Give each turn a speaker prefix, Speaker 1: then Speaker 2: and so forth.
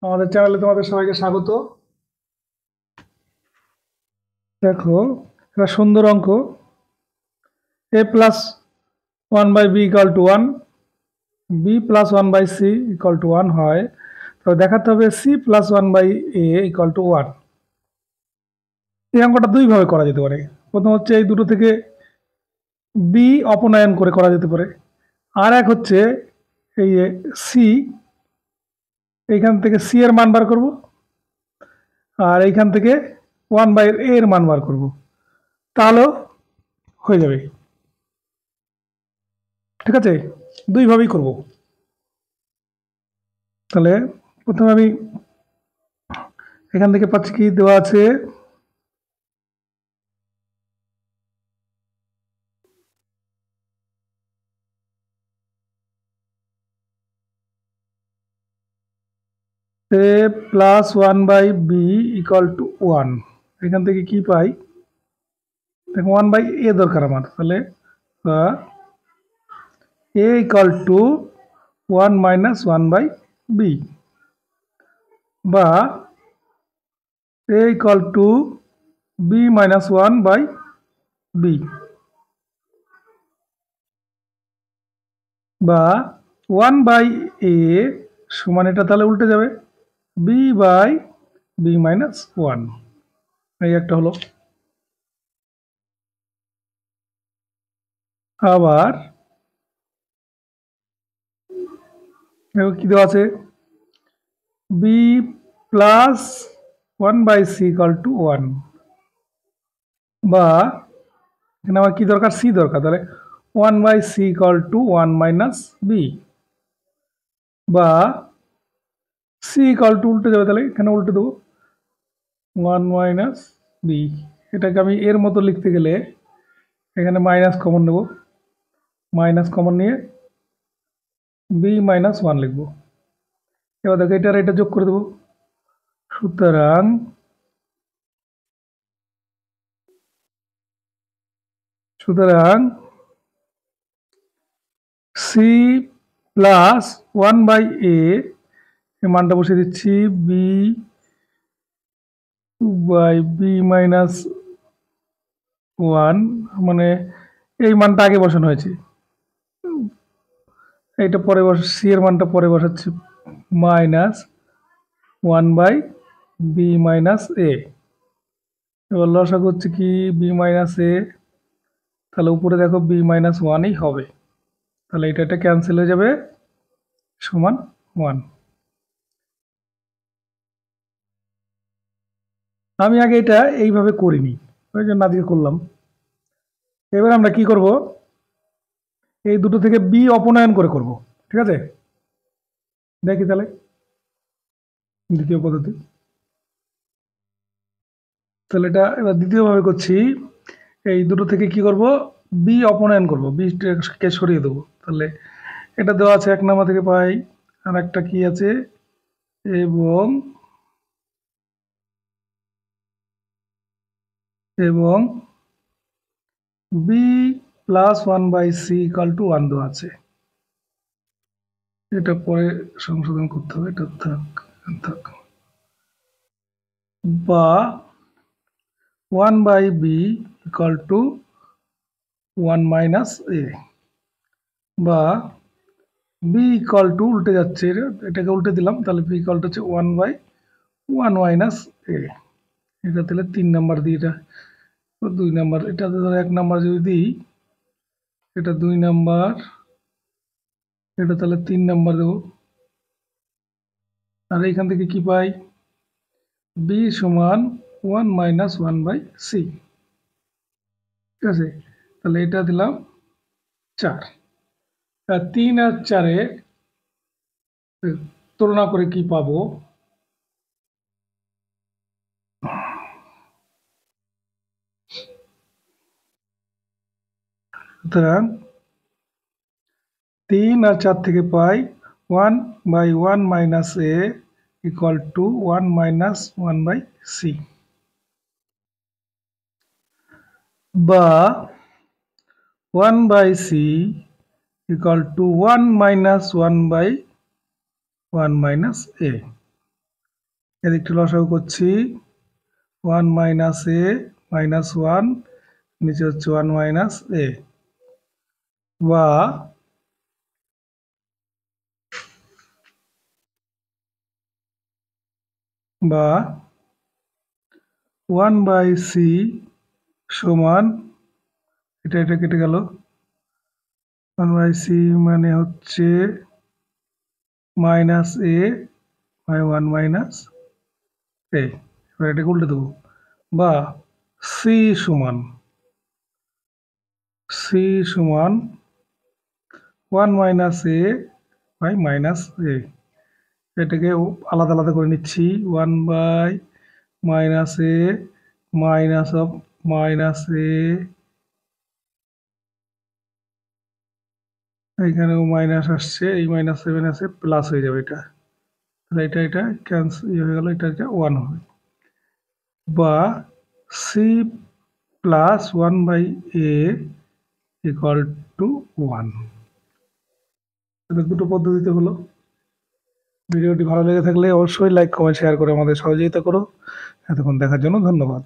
Speaker 1: আমাদের চ্যানেলে তোমাদের সবাইকে স্বাগত। দেখো, একটা সুন্দর অঙ্ক। a plus one by B equal to one, B plus one by C equal to one হয়, তবে দেখাতে হবে C plus one by A equal to one. এই অঙ্কটা দুইভাবে করা যেতে পারে। প্রথম হচ্ছে এই দুটো থেকে বি অপনয়ন করে করা যেতে পারে, আর এক হচ্ছে এই সি, এইখান থেকে সি এর মান বার করব, আর এইখান থেকে ওয়ান বাই এ এর মান বার করব, তাহলেও হয়ে যাবে। ঠিক আছে, দুইভাবেই করব। তাহলে প্রথমে আমি এখান থেকে পাচ্ছি কি দেওয়া আছে, a plus one by B equal to one. এখান থেকে কি পাই, দেখো ওয়ান বাই এ দরকার আমার, তাহলে a equal to one minus one by b, বা a equal to b minus one by b, বা ওয়ান বাই এ সমান, এটা তাহলে উল্টে যাবে, b by B minus one. এই একটা হলো। আবার কি দেওয়া আছে, b plus one by C equal to one, বা এখানে আমার কি দরকার, সি দরকার, তাহলে one by C equal to one minus b, বা সি ইকাল টু উল্টে যাবে, তাহলে এখানে উল্টে দেবো ওয়ান মাইনাস বি। এটাকে আমি এর মতো লিখতে গেলে এখানে মাইনাস কমন নেব, মাইনাস কমন নিয়ে বি মাইনাস ওয়ান লিখবো। এবার দেখো এটা আর এটা যোগ করে দেবো, সুতরাং সুতরাং C plus one by A মানটা বসিয়ে দিচ্ছি, B by B minus one, মানে এই মানটা আগে বসানো হয়েছে, এইটা পরে সি এর মানটা পরে বসাচ্ছি, minus one by B minus a. এবার লসাগু হচ্ছে কি বি মাইনাস এ, তাহলে উপরে দেখো বি মাইনাস ওয়ানই হবে, তাহলে এটা ক্যান্সেল হয়ে যাবে, সমান ওয়ান। আমি আগে এটা এইভাবে করিনি, ওই জন্য আজকে করলাম। এবার আমরা কি করব, এই দুটো থেকে বি অপনয়ন করে করব। ঠিক আছে, দেখি তাহলে দ্বিতীয় পদ্ধতি। তাহলে এটা এবার দ্বিতীয়ভাবে করছি, এই দুটো থেকে কি করব, বি অপনয়ন করব, বিকে সরিয়ে দেবো। তাহলে এটা দেওয়া আছে এক নাম্বার থেকে পাই, আর একটা কি আছে, এবং এবং B plus one by C equal to one দেওয়া আছে। এটা পরে সংশোধন করতে হবে, এটা থাক থাক, বা one by B equal to one minus a, বা বি ইকাল টু উল্টে যাচ্ছে, এটাকে উল্টে দিলাম, তাহলে বি ইকাল টু হচ্ছে ওয়ান বাই ওয়ান মাইনাস এ। এটা তাহলে তিন নাম্বার দিই, এটা দুই নাম্বার, এটা ধরো এক নাম্বার যদি দিই, এটা দুই নাম্বার, এটা তাহলে তিন নাম্বার দেবো। আর এইখান থেকে কি পাই, বি সমান one minus one by C. ঠিক আছে, তাহলে এটা দিলাম চার। আর তিন আর চারে তুলনা করে কি পাবো, সুতরাং তিন আর চার থেকে পাই one by one minus a equal to one minus one by c, বা one by c equal to one minus one by one minus a. এদিকটা লসাগু করছি 1 মাইনাস এ মাইনাস 1 নিচে হচ্ছে 1 মাইনাস এ বা বা 1/c সমান এটা কেটে গেল 1/c মানে হচ্ছে minus a by 1 minus a. এবার এটাকে উল্টে দেবো বা সি সমান 1 minus a by minus a. এটাকে আলাদা আলাদা করে নিচ্ছি 1 by minus a minus of minus a, এখানেও মাইনাস আসছে, এই মাইনাস 7 আছে প্লাস হয়ে যাবে এটা, তাহলে এটা ক্যান্সেল হয়ে গেল, এটা 1 হবে বা C plus 1 by A equal to 1। তাহলে দুটো পদ্ধতিতে হলো। ভিডিওটি ভালো লেগে থাকলে অবশ্যই লাইক কমেন্ট শেয়ার করে আমাদের সহযোগিতা করো। এতক্ষণ দেখার জন্য ধন্যবাদ।